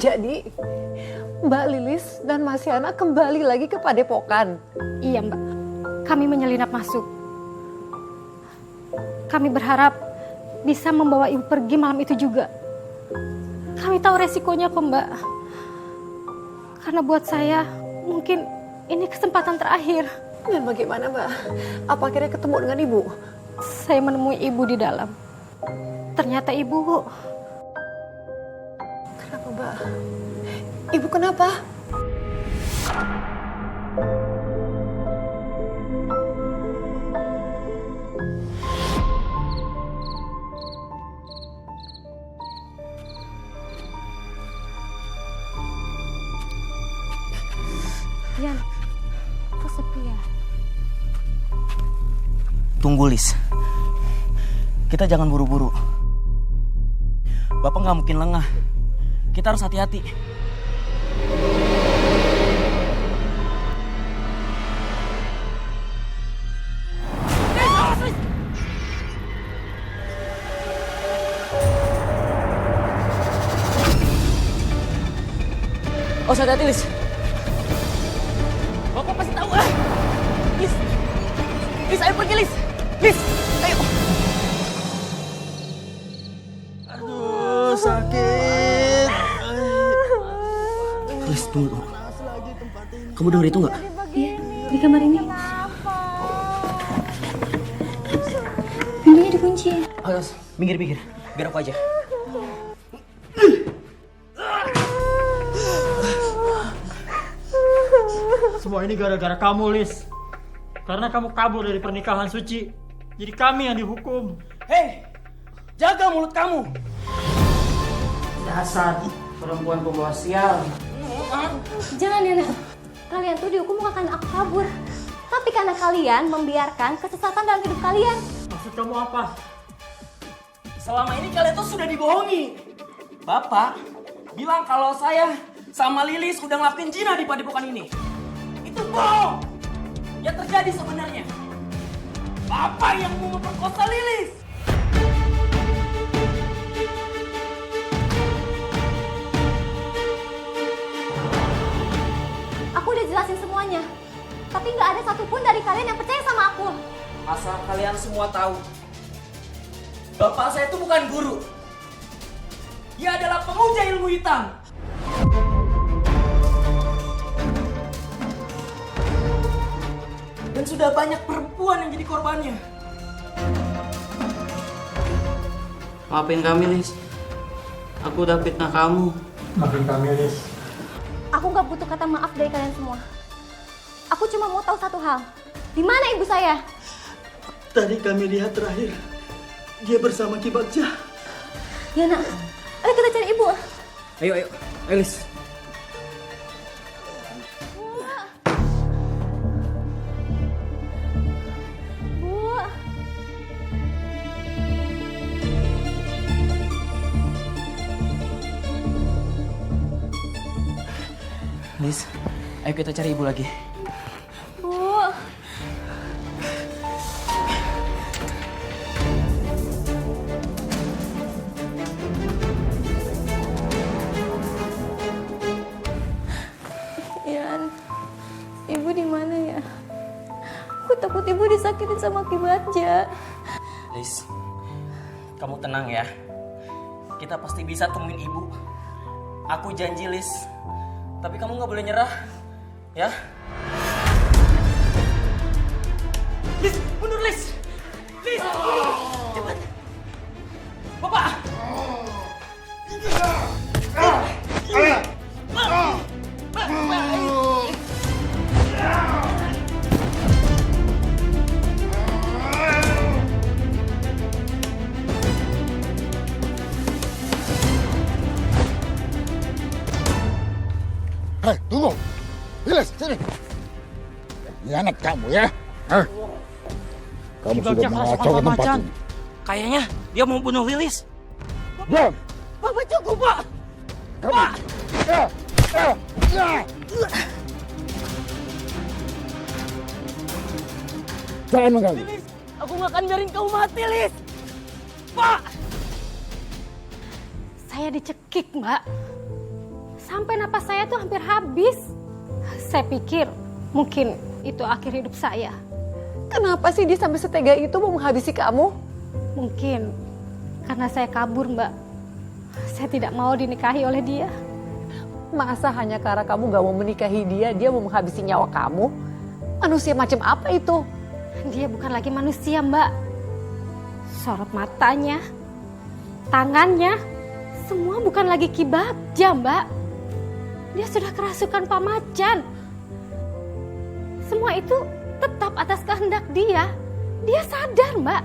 Jadi Mbak Lilis dan Mas Yana kembali lagi ke Padepokan. Iya Mbak, kami menyelinap masuk. Kami berharap bisa membawa ibu pergi malam itu juga. Kami tahu resikonya kok Mbak. Karena buat saya mungkin ini kesempatan terakhir. Dan bagaimana Mbak? Apa akhirnya ketemu dengan Ibu? Saya menemui ibu di dalam. Ternyata ibu... Kenapa Mbak? Ibu kenapa? Yan, kok sepi ya? Tunggu Lis, kita jangan buru-buru. Bapak nggak mungkin lengah. Kita harus hati-hati. Oh, hati-hati Lis. Bapak pasti tahu ah. Lis, Lis, ayo pergi Lis. Lis, ayo. Aduh, sakit. Lis, tunggu. Kamu dengar itu nggak? Iya, di kamar ini. Pintunya dikunci. Ayo, minggir. Biar aku aja. Semua ini gara-gara kamu, Lis. Karena kamu kabur dari pernikahan suci. Jadi kami yang dihukum. Hei, jaga mulut kamu. Dasar perempuan pembawa sial. Jangan ya, kalian tuh dihukum bukan karena aku kabur, tapi karena kalian membiarkan kesesatan dalam hidup kalian. Maksud kamu apa? Selama ini kalian tuh sudah dibohongi. Bapak bilang kalau saya sama Lilis udah ngelakuin zina di padepokan ini. Itu bohong. Yang terjadi sebenarnya, Bapak yang mau memperkosa Lilis. Aku udah jelasin semuanya, tapi nggak ada satupun dari kalian yang percaya sama aku. Asal kalian semua tahu, Bapak saya itu bukan guru. Dia adalah pemuja ilmu hitam. Dan sudah banyak perempuan yang jadi korbannya. Maafin kami, Lis. Aku udah fitnah kamu. Maafin kami, Lis. Aku nggak butuh kata maaf dari kalian semua. Aku cuma mau tahu satu hal. Di mana ibu saya? Tadi kami lihat terakhir, dia bersama Ki Bagja. Ya nak, ayo kita cari ibu. Ayo, Lilis. Bu. Lis, ayo kita cari ibu lagi. Bu. Yan, ibu di mana ya? Aku takut ibu disakitin sama Ki Bagja. Lis, kamu tenang ya. Kita pasti bisa temuin ibu. Aku janji, Lis. Tapi kamu nggak boleh nyerah, ya? Lis, mundur, Lis! Lis, cepat! Bapak! Hei, tunggu. Lilis, sini. Hianat kamu ya. Hah? Kamu Ki sudah Bagja keras mengacaukan kepala tempat macan. ini. Kayaknya dia mau bunuh Lilis. Diam. Bapak cukup, Pak! Kamu. Pak! Ya, ya, ya. Jangan mengganggu. Lilis, aku nggak akan biarin kamu mati, Lis! Pak! Saya dicekik, Mbak. sampai napas saya tuh hampir habis. Saya pikir mungkin itu akhir hidup saya. Kenapa sih dia sampai setega itu mau menghabisi kamu? Mungkin karena saya kabur, Mbak. Saya tidak mau dinikahi oleh dia. Masa hanya karena kamu gak mau menikahi dia, dia mau menghabisi nyawa kamu? Manusia macam apa itu? Dia bukan lagi manusia, Mbak. Sorot matanya, tangannya, semua bukan lagi Ki Bagja, Mbak. Dia sudah kerasukan Pak Macan. Semua itu tetap atas kehendak dia. Dia sadar, Mbak.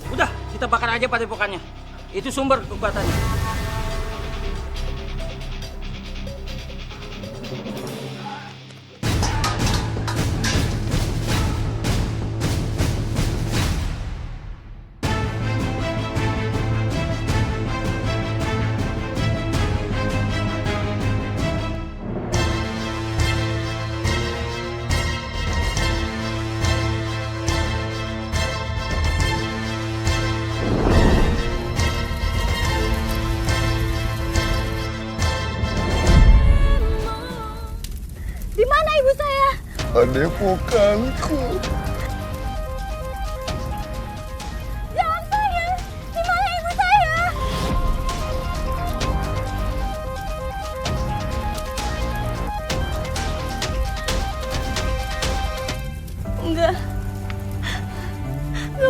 Udah, kita bakar aja padepokannya. Itu sumber kekuatannya. Di mana ibu saya? Padepokanku. Jangan saya! Di mana ibu saya? Enggak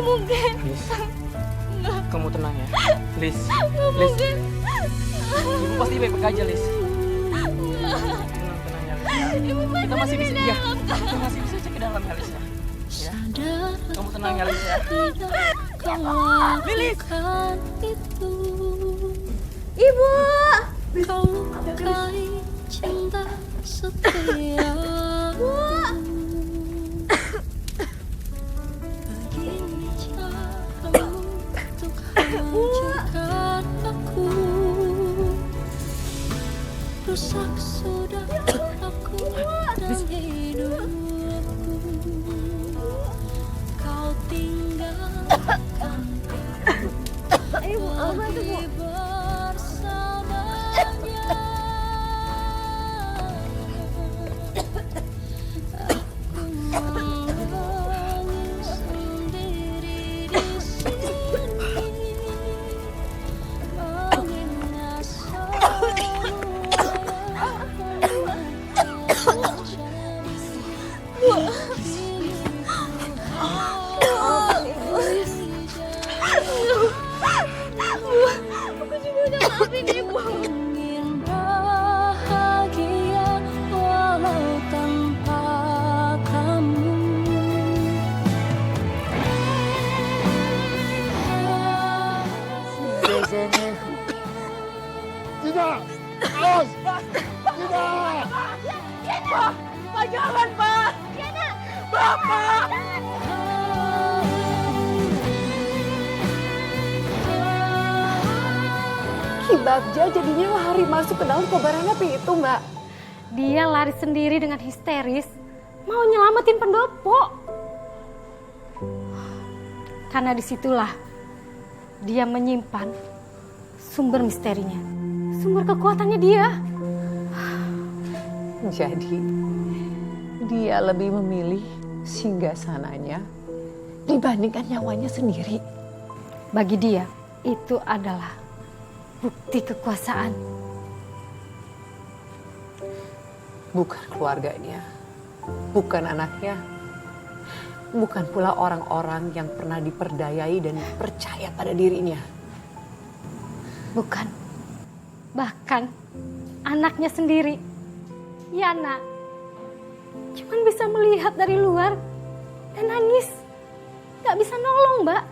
mungkin. Lis, kamu tenang ya. Lis, Nggak Lis, mungkin. ibu pasti baik-baik aja, Lis. Tenang ya, Lis. Ibu Kita masih bisa, di ya. dalam. Kita masih bisa cek ke dalam ya, Lis. Ya. Kamu tenang ya, Lis ya. Lilis! Ibu! Kau lukai cinta setia. Begini caramu untuk hancurkan aku. Rusak sudah aku dan hidupku. Kau tinggalkan Ayo, Bu, bantu, Bu. bersamanya. Aku menangis sendiri di sini, mengingat semua ingin bahagia walau tanpa kamu. Tidak! Awas! Tidak! Pak, jangan, Pak! Bapak! Ki Bagja jadinya lari masuk ke dalam kobaran api itu, Mbak. Dia lari sendiri dengan histeris, mau nyelamatin pendopo. Karena disitulah dia menyimpan sumber misterinya, sumber kekuatannya dia. Jadi, dia lebih memilih singgasananya dibandingkan nyawanya sendiri. Bagi dia, itu adalah bukti kekuasaan. Bukan keluarganya, bukan anaknya, bukan pula orang-orang yang pernah diperdayai dan percaya pada dirinya. Bukan. Bahkan anaknya sendiri, Yana, cuman bisa melihat dari luar dan nangis. Gak bisa nolong, Mbak.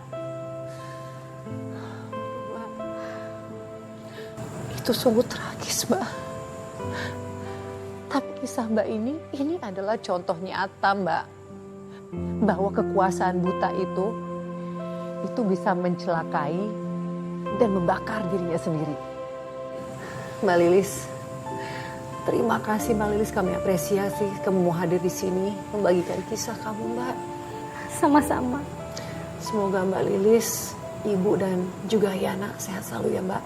Itu sungguh tragis, Mbak. Tapi kisah Mbak ini adalah contoh nyata, Mbak. Bahwa kekuasaan buta itu bisa mencelakai dan membakar dirinya sendiri. Mbak Lilis, terima kasih Mbak Lilis, kami apresiasi kamu mau hadir di sini membagikan kisah kamu, Mbak. Sama-sama. Semoga Mbak Lilis, Ibu dan juga Yana sehat selalu ya, Mbak.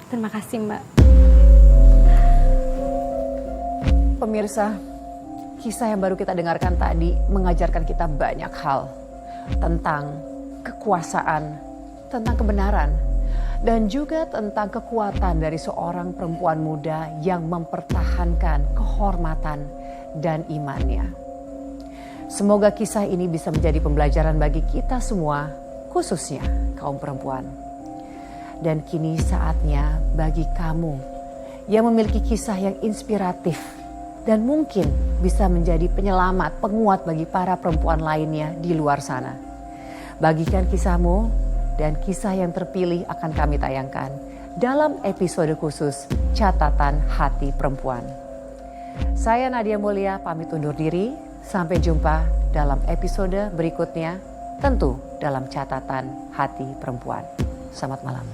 Terima kasih, Mbak. Pemirsa, kisah yang baru kita dengarkan tadi mengajarkan kita banyak hal tentang kekuasaan, tentang kebenaran, dan juga tentang kekuatan dari seorang perempuan muda yang mempertahankan kehormatan dan imannya. Semoga kisah ini bisa menjadi pembelajaran bagi kita semua, khususnya kaum perempuan. Dan kini saatnya bagi kamu yang memiliki kisah yang inspiratif dan mungkin bisa menjadi penyelamat, penguat bagi para perempuan lainnya di luar sana. Bagikan kisahmu dan kisah yang terpilih akan kami tayangkan dalam episode khusus Catatan Hati Perempuan. Saya Nadia Mulia pamit undur diri, sampai jumpa dalam episode berikutnya, tentu dalam Catatan Hati Perempuan. Selamat malam.